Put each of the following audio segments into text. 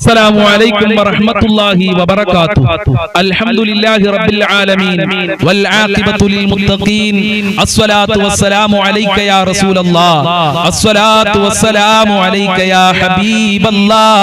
السلام عليكم ورحمة الله وبركاته. الحمد لله رب العالمين والعاقبة للمتقين. الصلاة والسلام عليك يا رسول الله. الصلاة والسلام عليك يا حبيب الله.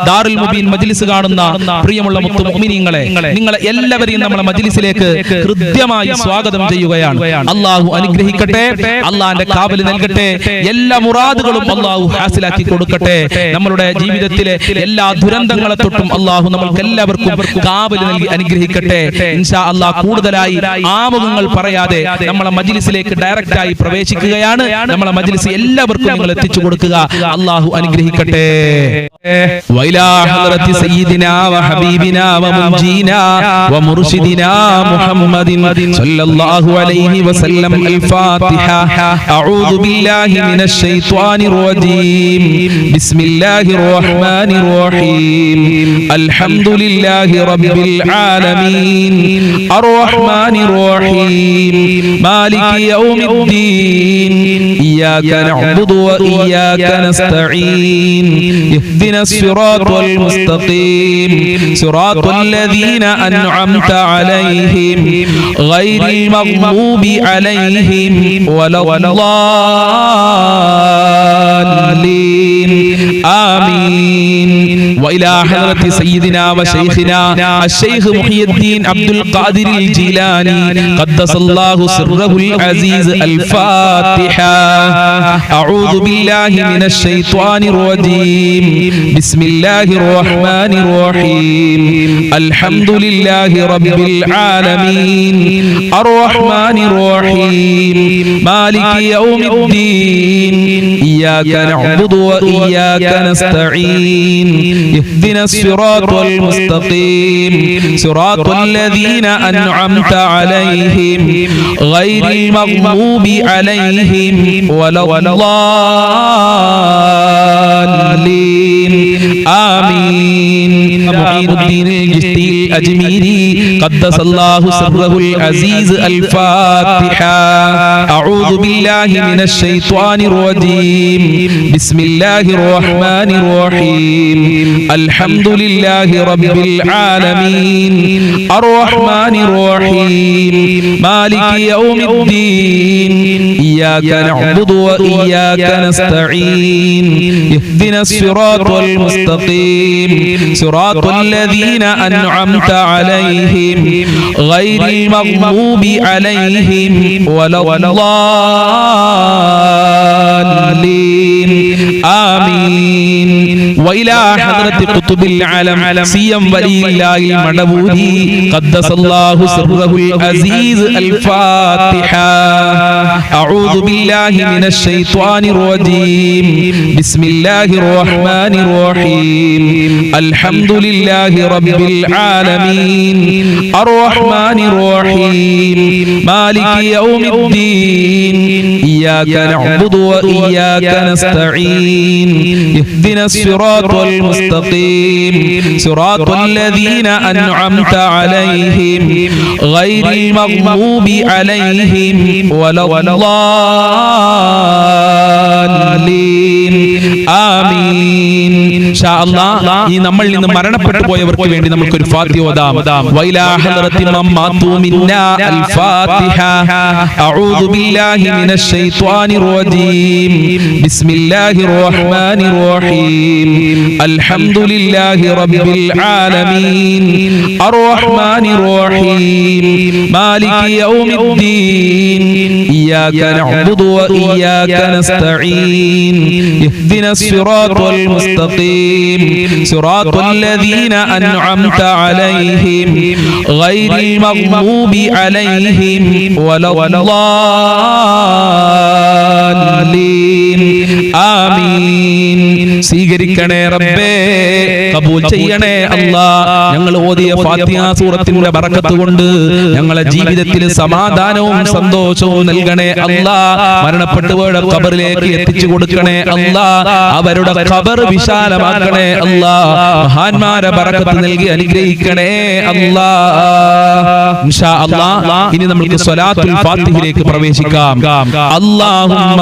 ദാറുൽ മുബീൻ മജ്ലിസ് കാണുന്ന പ്രിയമുള്ള മുത്തു മുഅ്മിനീങ്ങളെ, നിങ്ങളെ എല്ലാവരെയും നമ്മുടെ മജ്ലിസിലേക്ക് ഹൃദ്യമായി സ്വാഗതം ചെയ്യുകയാണ്. അല്ലാഹു അനുഗ്രഹിക്കട്ടെ, അല്ലാഹുവിന്റെ കാവൽ നൽകട്ടെ, എല്ലാ മുറാദുകളും അല്ലാഹു ഹാസിലാക്കി കൊടുക്കട്ടെ. നമ്മളുടെ ജീവിതത്തിലെ എല്ലാ ദുരന്തങ്ങളെ തൊട്ടും അല്ലാഹു നമുക്ക് എല്ലാവർക്കും കാവൽ നൽകി അനുഗ്രഹിക്കട്ടെ. ഇൻഷാ അല്ലാഹ് കൂടുതലായി ആമുഖങ്ങൾ പറയാതെ നമ്മളെ മജ്ലിസിലേക്ക് ഡയറക്റ്റ് ആയി പ്രവേശിക്കുകയാണ്. നമ്മളെ മജ്ലിസ് എല്ലാവർക്കും നിങ്ങൾ എത്തിച്ചു കൊടുക്കുക. അല്ലാഹു അനുഗ്രഹിക്കട്ടെ. وإلى حضرة سيدنا وحبيبنا ومنجينا ومرشدنا محمد صلى الله عليه وسلم. الفاتحة. أعوذ بالله من الشيطان الرجيم. بسم الله الرحمن الرحيم. الحمد لله رب العالمين الرحمن الرحيم مالك يوم الدين. إياك نعبد وإياك نستعين. اهدنا الصراط المستقيم صراط الذين أنعمت عليهم غير المغضوب عليهم ولا الضالين. آمين. وإلى حضرة سيدنا وشيخنا الشيخ محي الدين عبد القادر الجيلاني قدس الله سره العزيز. الفاتحة. أعوذ بالله من الشيطان الرجيم. بسم الله الرحمن الرحيم. الحمد لله رب العالمين الرحمن الرحيم مالك يوم الدين. إياك نعبد وإياك نستعين. اهدنا الصراط المستقيم صراط الذين أنعمت عليهم غير المغضوب عليهم ولا الضالين. آمين. معين الدين الجشتي الأجميري قدس الله سره العزيز. الفاتحة. أعوذ بالله من الشيطان الرجيم. بسم الله الرحمن الرحيم. الحمد لله رب العالمين الرحمن الرحيم مالك يوم الدين. إياك نعبد وإياك نستعين. اهدنا الصراط المستقيم صراط الذين أنعمت عليهم غير المغضوب عليهم ولا الضالين. آمين. وإلى حضرة قطب العالم سيم ولي الله المنبودي قدس الله سره العزيز. الفاتحة. أعوذ بالله من الشيطان الرجيم. بسم الله الرحمن الرحيم. الحمد لله رب العالمين الرحمن الرحيم مالك يوم الدين. إياك نعبد وإياك نستعين. اهدنا الصراط المستقيم صراط الذين أنعمت عليهم غير المغضوب عليهم ولا الضالين. آمين. إن شاء الله ഈ നമ്മളിൽ നിന്ന് മരണപ്പെട്ടു പോയവർക്ക് വേണ്ടി നമുക്ക് ഒരു ഫാത്തിഹ ഓതാം. വൈലാ ഹദറത്തി മമ്മാതു മിന്നാ. അൽ ഫാത്തിഹ. അഊദു ബില്ലാഹി മിനശ് ശൈത്വാനിർ റജീം. ബിസ്മില്ലാഹിർ റഹ്മാനിർ റഹീം. അൽഹംദുലില്ലാഹി റബ്ബിൽ ആലമീൻ അർറഹ്മാനിർ റഹീം മാലികി യൗമിദ്ദീൻ. ഇയ്യാക നഅ്ബുദു വഇയ്യാക നസ്തഈൻ. ഇഹ്ദിനസ് സിറാത്തൽ മുസ്തഖീം صراط الذين أنعمت عليهم غير المغضوب عليهم ولا الضالين. آمين. സ്വീകരിക്കണേ റബ്ബേ, കബൂൽ ചെയ്യണേ അല്ലാഹ്. ഞങ്ങൾ ഓതിയ ഫാത്തിഹ സൂറത്തിന്റെ ബറക്കത്ത് കൊണ്ട് ഞങ്ങളെ ജീവിതത്തിൽ സമാധാനവും സന്തോഷവും നൽകണേ അല്ലാഹ്. മരണപ്പെട്ടവരുടെ ഖബറിലേക്ക് എത്തിച്ചു കൊടുക്കണേ അല്ലാഹ്. അവരുടെ ഖബർ വിശാലമാക്കണേ അല്ലാഹ്. മഹാന്മാരെ ബറക്കത്ത് നൽകി അനുഗ്രഹിക്കണേ അല്ലാഹ്. ഇൻഷാ അല്ലാഹ് ഇനി നമുക്ക് സ്വലാത്തുൽ ഫാത്തിഹയിലേക്ക് പ്രവേശിക്കാം. അല്ലാഹുമ്മ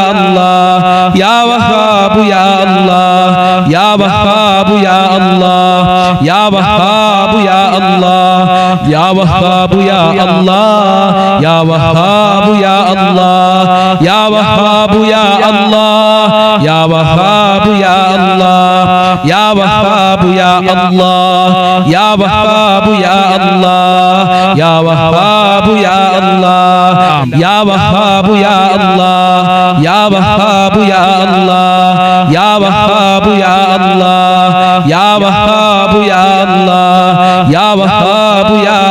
الله يا وهاب يا الله يا وهاب يا الله يا وهاب يا الله يا وهاب يا الله يا وهاب يا الله يا وهاب يا الله يا وهاب يا الله يا وهاب يا الله يا وهاب يا الله يا وهاب يا الله يا وهاب يا الله يا وهاب يا الله يا وهاب يا الله يا وهاب يا الله يا وهاب يا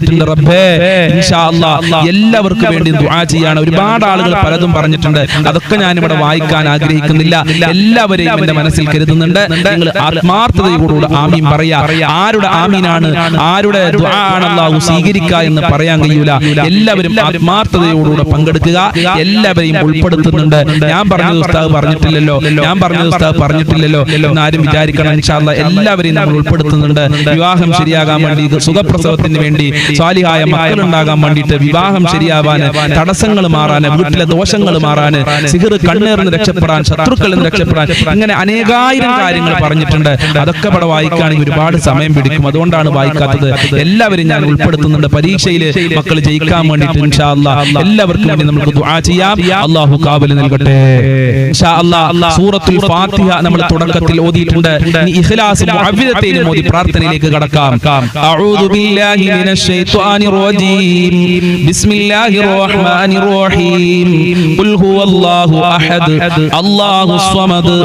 ചെയ്തിട്ടുണ്ട് റബ്ബേ. ഇൻഷാ അല്ലാഹ് എല്ലാവർക്കും വേണ്ടി ദുആ ചെയ്യാണ്. ഒരുപാട് ആളുകൾ പലതും പറഞ്ഞിട്ടുണ്ട്, അതൊക്കെ ഞാൻ ഇവിടെ വായിക്കാൻ ആഗ്രഹിക്കുന്നില്ല. എല്ലാവരെയും എന്റെ മനസ്സിൽ കരുതുന്നുണ്ട്. നിങ്ങൾ ആത്മാർത്ഥതയോടുകൂടി ആമീൻ പറയാ. ആരുടെ ആമീനാണ്, ആരുടെ ദുആ ആണ് അല്ലാഹു സ്വീകരിക്കുക എന്ന് പറയാൻ കഴിയൂല. എല്ലാവരും ആത്മാർത്ഥതയോടുകൂടി പങ്കെടുക്കുക. എല്ലാവരെയും ഉൾപ്പെടുത്തുന്നുണ്ട്. ഞാൻ പറഞ്ഞത് ഉസ്താദ് പറഞ്ഞിട്ടില്ലല്ലോ എന്നാരും വിചാരിക്കണം. ഇൻഷാ അല്ലാഹ് എല്ലാവരെയും നമ്മൾ ഉൾപ്പെടുത്തുന്നുണ്ട്. വിവാഹം ശരിയാകാൻ വേണ്ടി, സുഖപ്രസവത്തിന് വേണ്ടി, സ്വാലിഹായ മക്കൾ ഉണ്ടാകാൻ വേണ്ടിയിട്ട്, വിവാഹം ശരിയാവാന്, തടസ്സങ്ങൾ മാറാന്, വീട്ടിലെ ദോഷങ്ങൾ മാറാന്, സിഹർ കണ്ണേറിന് രക്ഷപ്പെടാൻ, ശത്രുക്കളിൽ നിന്ന് രക്ഷപ്പെടാൻ, ഇങ്ങനെ അനേകായിരം കാര്യങ്ങൾ പറഞ്ഞിട്ടുണ്ട്. അതൊക്കെ ഇവിടെ വായിക്കുകയാണെങ്കിൽ ഒരുപാട് സമയം പിടിക്കും. അതുകൊണ്ടാണ് വായിക്കാത്തത്. എല്ലാവരും ഞാൻ ഉൾപ്പെടുത്തുന്നുണ്ട്. പരീക്ഷയിൽ മക്കൾ ജയിക്കാൻ വേണ്ടിയിട്ട് ഇൻഷാ അല്ലാഹ് എല്ലാവർക്കും വേണ്ടി നമുക്ക് ദുആ ചെയ്യാം. അല്ലാഹു കാബിൽ നൽകട്ടെ ഇൻഷാ അല്ലാഹ്. സൂറത്തുൽ ഫാത്തിഹ നമ്മൾ തുടക്കത്തിൽ ഓതിയിട്ടുണ്ട്. ഇനി ഇഖ്ലാസ് മുഅവ്വിദതയിലും ഓതി പ്രാർത്ഥനയിലേക്ക് കടക്കാം. അഊദു ബില്ലാഹി മിനശ് ശൈത്വാനിർ റജീം. ബിസ്മില്ലാഹിർ റഹ്മാനിർ റഹീം. ഖുൽ ഹുവല്ലാഹു അഹദ് അല്ലാഹുസ് സ്വമദ്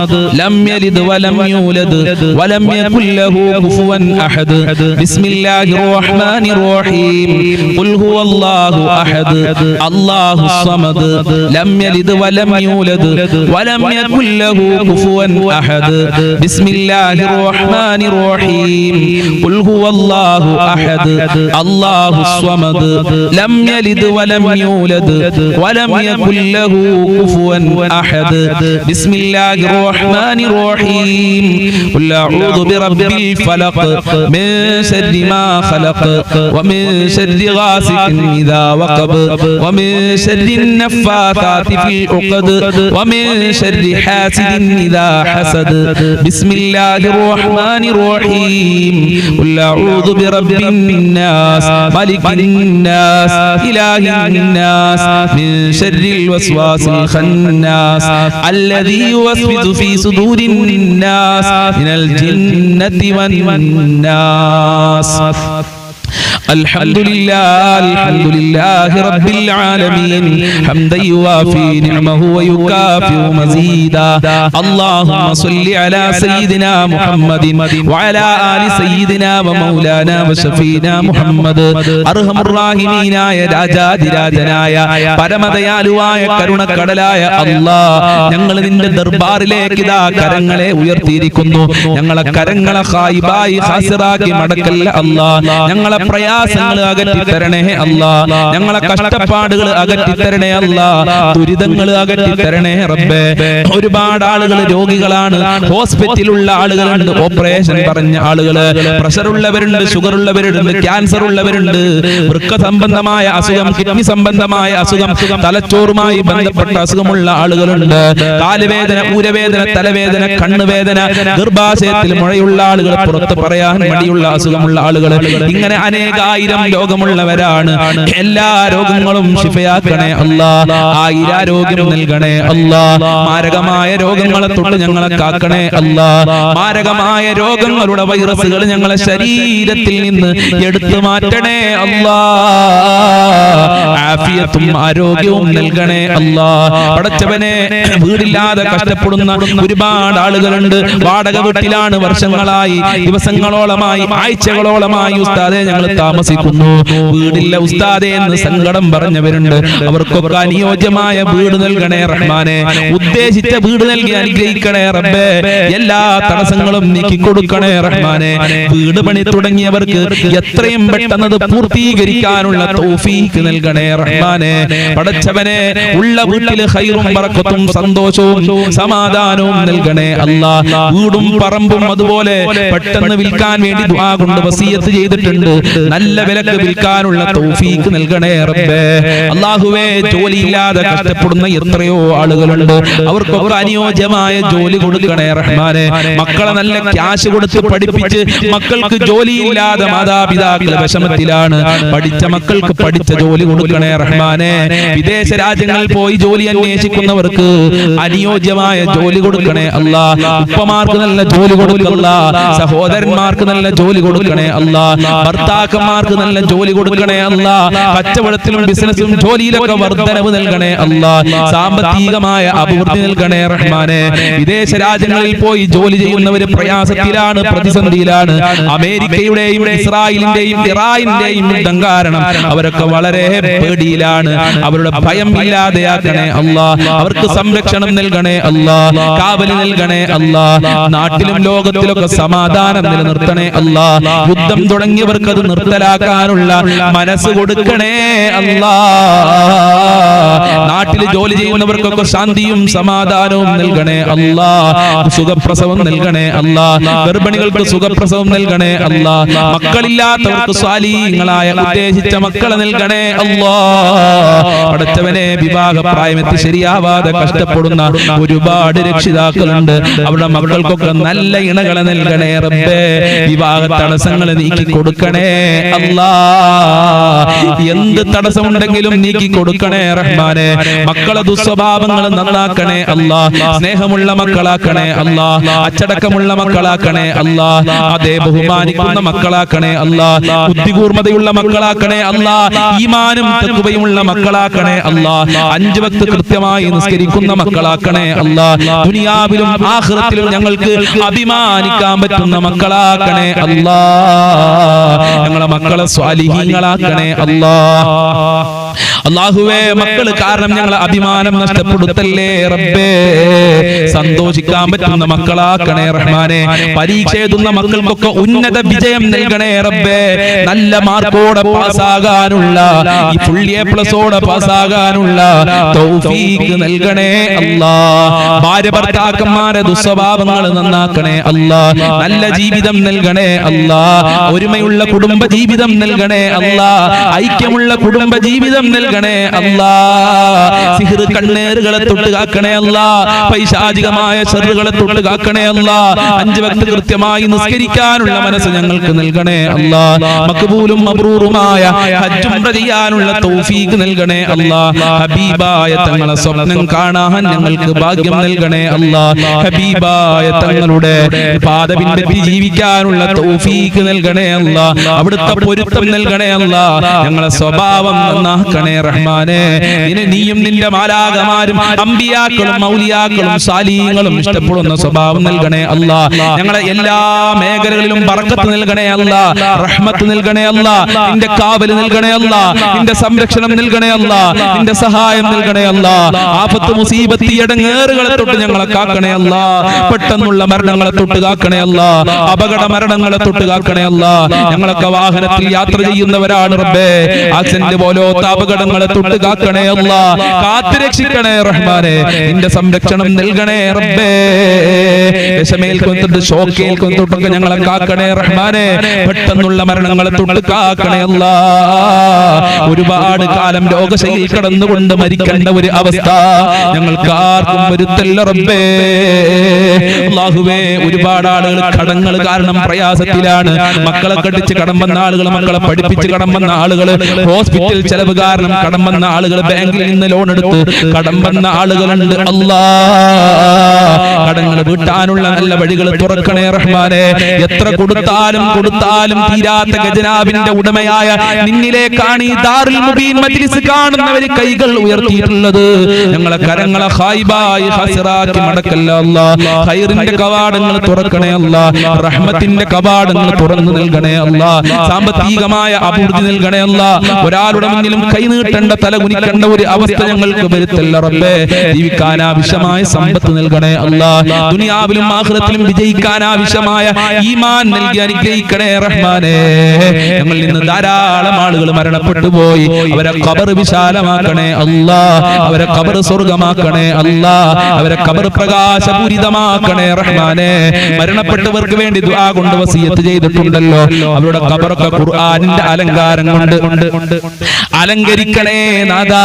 ലം യലിദ് വലം യൂലദ് വലം യകുൽ ലഹു കുഫുവൻ അഹദ്. ബിസ്മില്ലാഹിർ റഹ്മാനിർ റഹീം. ഖുൽ ഹുവല്ലാഹു അഹദ് അല്ലാഹുസ് സ്വമദ് ലം യലിദ് വലം യൂലദ് വലം യകുൽ ലഹു കുഫുവൻ അഹദ്. ബിസ്മില്ലാഹിർ റഹ്മാനിർ റഹീം. ഖുൽ ഹുവല്ലാഹു അഹദ് അല്ലാഹുസ് സ്വമദ് ലം യലിദ് വലം യൂലദ് വലം യകുൽ ലഹു കുഫുവൻ അഹദ്. ബിസ്മില്ലാഹിർ റഹ്മാനിർ റഹീം. ഖുൽ അഊദു ബിറബ്ബിൽ ഫലഖ് മിൻ ശർരി മാ ഖലഖ് വമിൻ ശർരി ഗാസിഖിൻ ഇദാ വഖബ് വമിൻ ശർരി النفاثات في العقد ومن شر حاسد إذا حسد. بسم الله الرحمن الرحيم. قل أعوذ برب الناس ملك الناس إله الناس من شر الوسواس الخناس الذي يوسوس في صدور الناس من الجنة والناس. الحمد لله رب العالمين حمدا يوافي نعمه ويكافئ مزيدا. اللهم صل على سيدنا محمد وعلى آل سيدنا ومولانا وشفينا محمد. أرحم الراحمين يا രാജാതിരാജനായ പരമദയാലുവായ കരുണക്കടലായ അല്ലാഹ്, ഞങ്ങൾ നിന്റെ ദർബാറിലേക്ക് ഇതാ കരങ്ങളെ ഉയർത്തിയിരിക്കുന്നു. ഞങ്ങളെ കരങ്ങളെ ഖായിബായി ഖാസിറാക്കി മടക്കല്ല അല്ലാഹ്. ഞങ്ങളെ പ്രയാസങ്ങൾ അകറ്റി തരണേ അല്ലാഹ്. ഞങ്ങളെ കഷ്ടപ്പാടുകൾ അകറ്റി തരണേ അല്ലാഹ്. ദുരിതങ്ങൾ അകറ്റി തരണേ റബ്ബേ. ഒരുപാട് ആളുകൾ രോഗികളാണ്. ഹോസ്പിറ്റലിലുള്ള ആളുകളുണ്ട്, ഓപ്പറേഷൻ പറഞ്ഞ ആളുകള്, പ്രഷർ ഉള്ളവരുണ്ട്, ഷുഗർ ഉള്ളവരുണ്ട്, ക്യാൻസർ ഉള്ളവരുണ്ട്, വൃക്ക സംബന്ധമായ അസുഖം, കിഡ്നി സംബന്ധമായ അസുഖം, തലച്ചോറുമായി ബന്ധപ്പെട്ട അസുഖമുള്ള ആളുകളുണ്ട്. കാലുവേദന, ഊരവേദന, തലവേദന, കണ്ണുവേദന, ഗർഭാശയത്തിൽ മുഴയുള്ള ആളുകൾ, പുറത്ത് പറയാൻ മടിയുള്ള അസുഖമുള്ള ആളുകൾ, ഇങ്ങനെ അനേകായിരം രോഗമുള്ളവരാണ്. എല്ലാ രോഗങ്ങളും ശിഫയാക്കണേ അല്ലാഹ്. ആയിരാരോഗ്യം നൽകണേ അല്ലാഹ്. മാരകമായ രോഗങ്ങളെ തൊട്ട് ഞങ്ങളെ കാക്കണേ അല്ലാഹ്. മാരകമായ രോഗങ്ങളുടെ വൈറസുകൾ ഞങ്ങളെ ശരീരത്തിൽ നിന്ന് എടുത്തു മാറ്റണേ അല്ലാഹ്. ആഫിയത്തും ആരോഗ്യവും നൽകണേ അല്ലാഹ്. പടച്ചവനെ, വീടില്ലാതെ കഷ്ടപ്പെടുന്ന ഒരുപാട് ആളുകളുണ്ട്. വാടക വീട്ടിലാണ് വർഷങ്ങളായി, ദിവസങ്ങളോളമായി, ആഴ്ചകളോളമായി ഉസ്താദേ ഞങ്ങൾ താമസിക്കുന്നു. വീടില്ല ഉസ്താദേ എന്ന് സങ്കടം പറഞ്ഞവരുണ്ട്. അവർക്കൊക്കെ അനുയോജ്യമായ വീട് നൽകണേ റഹ്മാനെ. ഉദ്ദേശിച്ച വീട് നൽകി അനുഗ്രഹിക്കണേ റബ്ബേ. എല്ലാ തടസ്സങ്ങളും നീക്കി കൊടുക്കണേ റഹ്മാനെ. വീട് പണി തുടങ്ങിയവർക്ക് എത്രയും പെട്ടെന്ന് പൂർത്തീകരിക്കാനുള്ള തൗഫീഖ് നൽകണേ റഹ്മാനെ. പടച്ചവനെ, ഉള്ള വീട്ടിൽ ഖൈറും ബറക്കത്തും സന്തോഷവും സമാധാനവും നൽകണേ അല്ലാഹ്. വീടും പറമ്പും അതുപോലെ പെട്ടെന്ന് വിൽക്കാൻ വേണ്ടി ദുആ കൊണ്ട് വസിയത്ത് ചെയ്തിട്ടുണ്ട്. നല്ല വിലക്ക് വിൽക്കാനുള്ള തൗഫീഖ് നൽകണേ റബ്ബേ. അല്ലാഹുവേ, ജോലിയില്ലാതെ കഷ്ടപ്പെടുന്ന എത്രയോ ആളുകളുണ്ട്. അവർക്കൊക്കെ അനുയോജ്യമായ ജോലി കൊടുക്കണേ റഹ്മാനെ. മക്കളെ നല്ല ക്യാഷ് കൊടുത്ത് പഠിപ്പിച്ച് മക്കൾക്ക് ജോലിയില്ലാതെ മാതാപിതാക്കൾ വിഷമത്തിലാണ്. പഠിച്ച മക്കൾക്ക് പഠിച്ച ജോലി കൊടുക്കണേ റഹ്മാനെ. വിദേശ രാജ്യങ്ങളിൽ പോയി ജോലി അന്വേഷിക്കുന്നവർക്ക് അനുയോജ്യമായ ജോലി കൊടുക്കണേ അല്ലാഹ്. ഉപ്പമാർക്ക് നല്ല ജോലി കൊടുക്കല്ല, സഹോദരന്മാർക്ക് നല്ല ജോലി കൊടുക്കണേ അല്ലാഹ്. ഭർത്താക്കന്മാർ ഭർത്താക്കന്മാർക്ക് നല്ല ജോലി കൊടുക്കണേ അല്ലാ. കച്ചവടത്തിലും ബിസിനസ്സിലും ജോലിയിലൊക്കെ വർധനവ് നൽകണേ അല്ലാ. സാമ്പത്തികമായ അഭിവൃദ്ധി നൽകണേ റഹ്മാനെ. വിദേശ രാജ്യങ്ങളിൽ പോയി ജോലി ചെയ്യുന്നവര് പ്രയാസത്തിലാണ്, പ്രതിസന്ധിയിലാണ്. അമേരിക്കയുടെയും ഇസ്രായേലിന്റെയും ഇറാനിന്റെയും യുദ്ധം കാരണം അവരൊക്കെ വളരെ പേടിയിലാണ്. അവരുടെ ഭയം ഇല്ലാതെയാക്കണേ അല്ലാ. അവർക്ക് സംരക്ഷണം നൽകണേ അല്ലാ. കാവൽ നൽകണേ അല്ലാ. നാട്ടിലും ലോകത്തിലൊക്കെ സമാധാനം നിലനിർത്തണേ അല്ലാ. യുദ്ധം തുടങ്ങിയവർക്ക് അത് നിർത്തലാക്കാനുള്ള മനസ്സ് കൊടുക്കണേ അല്ലാ. നാട്ടിൽ ജോലി ചെയ്യുന്നവർക്കൊക്കെ ശാന്തിയും സമാധാനവും നൽകണേ അല്ലാ. സുഖപ്രസവം നൽകണേ അല്ലാ. ഗർഭിണികൾക്ക് സുഖപ്രസവം നൽകണേ അല്ലാ. മക്കളില്ലാത്തവർക്ക് സ്വാലിഹീങ്ങളായ ഉദ്ദേശിച്ച മക്കളെ നൽകണേ അല്ലാ. പടച്ചവനെ, വിവാഹപ്രായമെത്തി ശരിയാവാതെ കഷ്ടപ്പെടുന്ന ഒരുപാട് രക്ഷിതാക്കളുണ്ട്. അവരുടെ മക്കൾക്കൊക്കെ നല്ല ഇണകളെ നൽകണേ റബ്ബേ. വിവാഹ തടസ്സങ്ങൾ നീക്കി കൊടുക്കണേ അല്ലാ. എന്ത് തടസ്സമുണ്ടെങ്കിലും നീക്കി കൊടുക്കണേ റഹ്മാനെ. മക്കളെ ദുസ്വഭാവങ്ങൾ നന്നാക്കണേ അല്ലാ. സ്നേഹമുള്ള മക്കളാക്കണേ അല്ലാ. അച്ചടക്കമുള്ള മക്കളാക്കണേ അല്ലാ. അതേ ബഹുമാനിക്കുന്ന മക്കളാക്കണേ അല്ലാ. ബുദ്ധികൂർമ്മതയുള്ള മക്കളാക്കണേ അല്ലാ. ഈമാനും തഖ്വയുമുള്ള മക്കളാക്കണേ അല്ലാ. 5 വക്ത് കൃത്യമായി നിസ്കരിക്കുന്ന മക്കളാക്കണേ അല്ലാ. ദുനിയാവിലും ആഖിറത്തിലും ഞങ്ങൾക്ക് അഭിമാനിക്കാൻ പറ്റുന്ന മക്കളാക്കണേ അല്ലാ. ഞങ്ങളെ മക്കളെ സ്വാലിഹീങ്ങളാക്കണേ അല്ലാ. അല്ലാഹുവേ, മക്കള് കാരണം ഞങ്ങളെ അഭിമാനം നഷ്ടപ്പെടുത്തല്ലേ റബ്ബേ. സന്തോഷിക്കാൻ പറ്റുന്ന മക്കളാക്കണേ റഹ്മാനെ. പരീക്ഷ എഴുതുന്ന മക്കൾക്കൊക്കെ ഉന്നത വിജയം നൽകണേ റബ്ബേ. നല്ല മാർക്കോടെ പാസ്സാകാനുള്ള, ഈ ഫുൾ A+ഓടെ പാസ്സാകാനുള്ള തൗഫീഖ് നൽകണേ അല്ലാ. ഭാര്യ ഭർത്താക്കന്മാരെ ദുസ്വഭാവങ്ങൾ നന്നാക്കണേ അല്ലാ. നല്ല ജീവിതം നൽകണേ അല്ലാ. ഒരുമയുള്ള കുടുംബ ജീവിതം നൽകണേ അല്ലാ. ഐക്യമുള്ള കുടുംബ ജീവിതം നൽകണേ അല്ലാ. സിഹ്ർ കണ്ണേറുകളെ തൊട്ട് കാക്കണേ അല്ലാ. പൈശാചികമായ ശർറുകളെ തൊട്ട് കാക്കണേ അല്ലാ. 5 വക്ത് കൃത്യമായി നിസ്കരിക്കാനുള്ള മനസ്സ് ഞങ്ങൾക്ക് നൽകണേ അല്ലാ. മഖ്ബൂലും മബ്റൂറുമായ ഹജ്ജ് ഉംറ ചെയ്യാനുള്ള തൗഫീഖ് നൽകണേ അല്ലാ. ഹബീബായ തങ്ങളെ സ്വപ്നം കാണാൻ ഞങ്ങൾക്ക് ഭാഗ്യം നൽകണേ അല്ലാ. ഹബീബായ തങ്ങളുടെ പാത പിൻപറ്റി ജീവിക്കാനുള്ള തൗഫീഖ് നൽകണേ അല്ലാ. അവിടുത്തെ പൊരുത്തം നൽകണേ അല്ലാ. ഞങ്ങളെ സ്വഭാവം നന്നാക്കണേ റഹ്മാനെ. നീയും നിന്റെ മാലാഖമാരും അമ്പിയാക്കളും മൗലിയാക്കളും സാലിഹീങ്ങളും ഇഷ്ടപ്പെടുന്ന സ്വഭാവം നൽകണേ അല്ലാ. ഞങ്ങളെ എല്ലാ മേഖലകളിലും ബർക്കത്ത് നൽകണേ അല്ലാ. റഹ്മത്ത് നൽകണേ അല്ലാ. നിന്റെ കാവൽ നൽകണേ അല്ലാ. നിന്റെ സംരക്ഷണം നൽകണേ അല്ലാ. നിന്റെ സഹായം നൽകണേ അല്ലാ. ആഫത്ത് മുസീബത്ത് ഇടങ്ങേറുകളെ തൊട്ട് ഞങ്ങളെ കാക്കണേ അല്ലാ. പെട്ടെന്നുള്ള മരണങ്ങളെ തൊട്ട് കാക്കണേ അല്ലാ. അപകട മരണങ്ങളെ തൊട്ട് കാക്കണേ അല്ലാ. ഞങ്ങളൊക്കെ വാഹനത്തിൽ യാത്ര ചെയ്യുന്നവരാണ് റബ്ബേ. ആക്സിഡന്റ് പോലത്തെ അപകടങ്ങളെ തൊട്ട് കാക്കണേ അല്ലാ. കാത്തു രക്ഷിക്കണേ റഹ്മാനെ. നിന്റെ സംരക്ഷണം നൽകണേ റബ്ബേ. വിഷമേൽക്കൊണ്ടിട്ട് ഷോക്കേൽക്കൊണ്ടിട്ടൊക്കെ ഞങ്ങളെ കാക്കണേ റഹ്മാനെ. പെട്ടെന്നുള്ള മരണങ്ങളെ തൊട്ട് കാക്കണേ അല്ലാ. ഒരുപാട് കാലം രോഗശൈലിയിൽ കടന്നുകൊണ്ട് മരിക്കേണ്ട ഒരു അവസ്ഥ ഞങ്ങൾക്ക് ആർക്കും വരുത്തല്ല റബ്ബേ. അല്ലാഹുവേ, ഒരുപാട് ആളുകൾ കടങ്ങൾ കാരണം പ്രയാസത്തിലാണ്. മക്കളെ കടിച്ച് കടം വന്ന ആളുകൾ, മക്കളെ പഠിപ്പിച്ച് കടം വന്ന ആളുകൾ, ഹോസ്പിറ്റൽ ചെലവ് കാരണം കടം വന്ന ആളുകൾ, ബാങ്കിൽ നിന്ന് ലോൺ എടുത്ത് കടം വന്ന ആളുകളുണ്ട്. അല്ലാ, കടങ്ങൾ വീട്ടാനുള്ള നല്ല വഴികൾ തുറക്കണേ റഹ്മാനെ. എത്ര കൊടുത്താലും തീരാത്ത ഖജനാവിന്റെ ഉടമയായ നിന്നിലേക്കാണ് ഈ ദാറുൽ മുബീൻ മജ്ലിസ് കാണുന്നവര് കൈകൾ ഉയർത്തിയിട്ടുള്ളത്. ഞങ്ങളെ കരങ്ങളെ ഖായിബായി ഹസിറാക്കി മടക്കല്ല അല്ലാ. ഖൈറിന്റെ കവാടങ്ങൾ തുറക്കണേ അല്ലാ. റഹ്മത്തിന്റെ കവാടങ്ങൾ തുറന്നു നൽകണേ അല്ലാ. സാമ്പത്തികമായ അഭിവൃദ്ധി നൽകണേ അല്ലാ. ഒരാളുടെ മുന്നിലും കൈ നീട്ടേണ്ട, തല കുനിക്കേണ്ട ഒരു അവസ്ഥ ഞങ്ങൾക്ക് വരുത്തല്ല റബ്ബേ. ജീവിക്കാൻ ആവശ്യമായ സമ്പത്ത് നൽകണേ അല്ലാ. ദുനിയാവിലും ആഖിറത്തിലും വിജയിക്കാൻ ആവശ്യമായ ഈമാൻ നൽകി അനുഗ്രഹിക്കണേ റഹ്മാനെ. ഞങ്ങളിൽ നിന്ന് ധാരാളം ആളുകൾ മരണപ്പെട്ടു പോയി. അവരെ ഖബർ വിശാലമാക്കണേ അല്ലാ. അവരെ ഖബർ സ്വർഗമാക്കണേ അല്ലാ. അവരെ ഖബർ പ്രകാശപൂരിതമാക്കണേ റഹ്മാനെ. മരണപ്പെട്ടവർക്ക് വേണ്ടി ദുആ കൊണ്ട് വസിയത്ത് ചെയ്തിട്ടുണ്ടല്ലോ. അവരുടെ ഖബറൊക്കെ ഖുർആനിന്റെ അലങ്കാരം കൊണ്ട് അലങ്കരിക്ക സ്വീകരിക്കണേ നാദാ.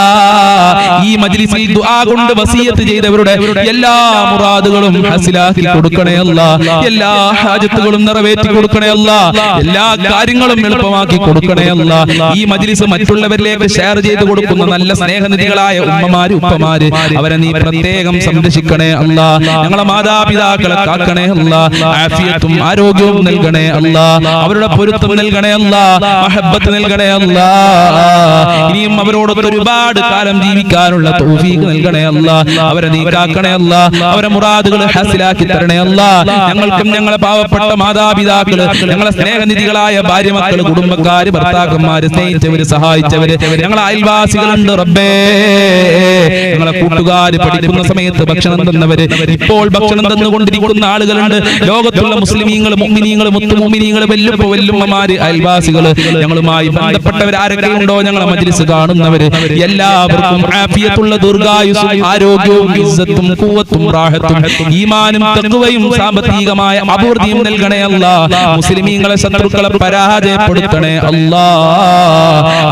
ഈ മജ്ലിസിൽ ദുആ കൊണ്ട് വസിയത്ത് ചെയ്തവരുടെ എല്ലാ മുറാദുകളും ഹസിലാക്കി കൊടുക്കണേ അല്ലാ. എല്ലാ ഹാജത്തുകളും നിറവേറ്റി കൊടുക്കണേ അല്ലാ. എല്ലാ കാര്യങ്ങളും എളുപ്പമാക്കി കൊടുക്കണേ അല്ലാ. ഈ മജ്ലിസ് മറ്റുള്ളവരിലേക്ക് ഷെയർ ചെയ്ത് കൊടുക്കുന്ന നല്ല സ്നേഹനിധികളായ ഉമ്മമാര് ഉപ്പമാര് അവരെ നീ പ്രത്യേകം സംരക്ഷിക്കണേ അല്ലാ. ഞങ്ങളെ മാതാപിതാക്കളെ കാക്കണേ അല്ലാ. ആഫിയത്തും ആരോഗ്യവും നൽകണേ അല്ലാ. അവരുടെ പൊരുത്തം നൽകണേ അല്ലാ. മഹബ്ബത്ത് നൽകണേ അല്ലാ. ഇനിയും അവരോടൊത്ത് ഒരുപാട് കാലം ജീവിക്കാനുള്ള തൗഫീഖ് നൽകണേ അല്ലാ. അവരെ നീ കാക്കണേ അല്ലാ. അവരെ മുറാദുകൾ ഹാസിലാക്കി തരണേ അല്ലാ. ഞങ്ങൾക്കും ഞങ്ങളെ പാവപ്പെട്ട മാതാപിതാക്കള്, ഞങ്ങളെ സ്നേഹനിധികളായ ഭാര്യ മക്കള്, കുടുംബക്കാര്, ഭർത്താക്കന്മാര്, സ്നേഹിച്ചവര്, സഹായിച്ചവര്, ഞങ്ങളെ അയൽവാസികളുണ്ട് റബ്ബേ. ഞങ്ങളെ കൂട്ടുകാര്, പഠിക്കുന്ന സമയത്ത് ഭക്ഷണം തന്നവര്, ഇപ്പോൾ ഭക്ഷണം തന്നുകൊണ്ടിരിക്കുന്ന ആളുകളുണ്ട്. ലോകത്തുള്ള മുസ്ലിമീങ്ങൾ, മുഅ്മിനീങ്ങൾ, മുത്തുമുഅ്മിനീങ്ങൾ, വല്ലുമ്മമാര്, അയൽവാസികള്, ഞങ്ങളുമായി ബന്ധപ്പെട്ടവർ ആരൊക്കെ ഉണ്ടോ, ഞങ്ങളെ മജ്ലിസ് കാണുന്നവര് എല്ലാവർക്കും ആഫിയത്തുള്ള ദീർഘായുസ്സും ആരോഗ്യവും ഇസ്സത്തും ഖുവത്തും റാഹത്തും ഈമാനും തഖ്വയും സാമ്പത്തികമായ അഭിവൃദ്ധിയും നൽകണേ അല്ലാ. മുസ്ലിമീങ്ങളെ ശത്രുക്കളെ പരാജയപ്പെടുത്തണേ അല്ലാ.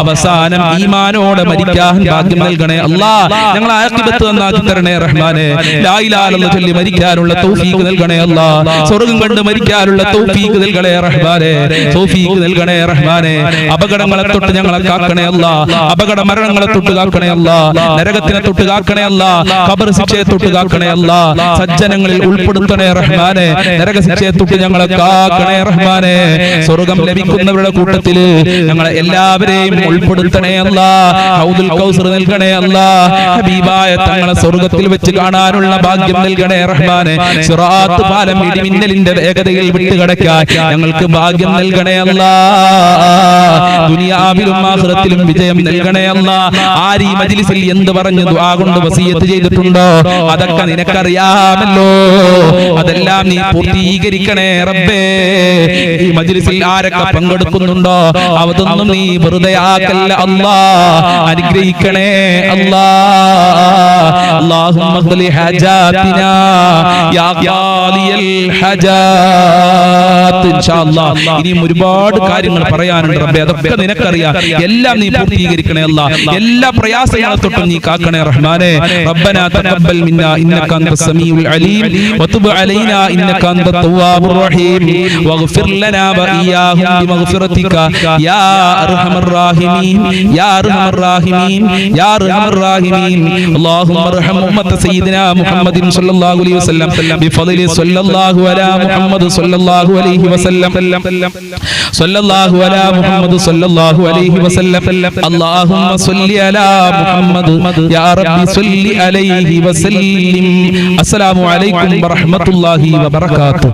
അവസാനം ഈമാനോടെ മരിക്കാൻ ഭാഗ്യം നൽകണേ അല്ലാ. ഞങ്ങളെ ആഖിബത്ത് നന്നാക്കി തരണേ റഹ്മാനെ. ലാ ഇലാഹ ഇല്ലല്ലാഹ് ചൊല്ലി മരിക്കാനുള്ള തൗഫീഖ് നൽകണേ അല്ലാ. സ്വർഗ്ഗം കണ്ട് മരിക്കാനുള്ള തൗഫീഖ് നൽകണേ റഹ്മാനെ. തൗഫീഖ് നൽകണേ റഹ്മാനെ. അപകടങ്ങളെ തൊട്ട് ഞങ്ങളെ കാക്കണേ അല്ലാ. അപകട മരണങ്ങളെ തൊട്ട് കാക്കണേ അല്ലാ. നരകത്തിനെ തൊട്ട് കാക്കണേ അല്ലാ. ഖബർ ശിക്ഷയെ തൊട്ട് കാക്കണേ അല്ലാ. സജ്ജനങ്ങളിൽ ഉൾപ്പെടുത്തണേ റഹ്മാനെ. നരക ശിക്ഷയെ തൊട്ട് ഞങ്ങളെ കാക്കണേ റഹ്മാനെ. സ്വർഗ്ഗം ലഭിക്കുന്നവരുടെ കൂട്ടത്തില് ഞങ്ങളെ എല്ലാവരെയും ഉൾപ്പെടുത്തണേ അല്ലാ. ഹൗദുൽ കൗസർ നൽകണേ അല്ലാ. ഹബീബായ തങ്ങളെ സ്വർഗ്ഗത്തിൽ വെച്ച് കാണാനുള്ള ഭാഗ്യം നൽകണേ റഹ്മാനെ. സിറാത്ത് പാലം ഇടിമിന്നലിന്റെ വേഗതയിൽ വിട്ടുകടക്കാൻ ഞങ്ങൾക്ക് ഭാഗ്യം നൽകണേ അല്ലാ. ദുനിയാവിലും ആഖിറത്തിലും വിജയം നൽകണേ അല്ലാ. ആര് ഈ മജ്ലിസിൽ എന്ത് പറഞ്ഞു ദുആ കൊണ്ട് വസിയത്ത് ചെയ്തിട്ടുണ്ടോ അതൊക്കെ നിനക്കറിയാമല്ലോ. അതെല്ലാം നീ പൂർത്തീകരിക്കണേ റബ്ബേ. ഈ മജ്ലിസിൽ ആരൊക്കെ പങ്കെടുക്കുന്നുണ്ടോ അതൊന്നും നീ വെറുതെ ആക്കല്ല അല്ലാ. അനുഗ്രഹിക്കണേ അല്ലാ. അല്ലാഹുമ്മ ഖ്ലി ഹജാതിനാ യാ ഖാലിയൽ ഹജാത്ത്. ഇൻഷാ അല്ലാഹ് ഇനിയും ഒരുപാട് കാര്യങ്ങൾ പറയാനുണ്ട് റബ്ബേ. അതൊക്കെ നിനക്കറിയാം. എല്ലാം നീ പൂർത്തീകരിക്കണേ അല്ലാ. എല്ലാ പ്രയാസങ്ങളെ തൊട്ടും നീ കാക്കണേ റഹ്മാനെ. റബ്ബനാ തഖബ്ബൽ മിന്നാ ഇന്നക അൻതസ് സമീഉൽ അലീം വതുബ് അലൈനാ ഇന്നക അൻതത് തവ്വാബുർ റഹീം വഗ്ഫിർ ലനാ വഇയ്യാഹും ബിമഗ്ഫിറതിക യാ അർഹമർ റഹീമീൻ യാ അർഹമർ റഹീമീൻ യാ അർഹമർ റഹീമീൻ. അല്ലാഹുമ്മ അർഹം ഉമ്മത സയ്യിദിനാ മുഹമ്മദിൻ സ്വല്ലല്ലാഹു അലൈഹി വസല്ലം ബിഫളലി സ്വല്ലല്ലാഹു അലാ മുഹമ്മദ് സ്വല്ലല്ലാഹു അലൈഹി വസല്ലം സ്വല്ലല്ലാഹു അലാ മുഹമ്മദ് സ്വല്ലല്ലാഹു അലൈഹി വസല്ലം. അല്ലാഹുമ്മ സ്വല്ലി അലാ മുഹമ്മദ് യാ റബ്ബി സ്വല്ലി അലൈഹി വസല്ലിം. അസ്സലാമു അലൈക്കും വറഹ്മത്തുള്ളാഹി വബറകാതുഹു.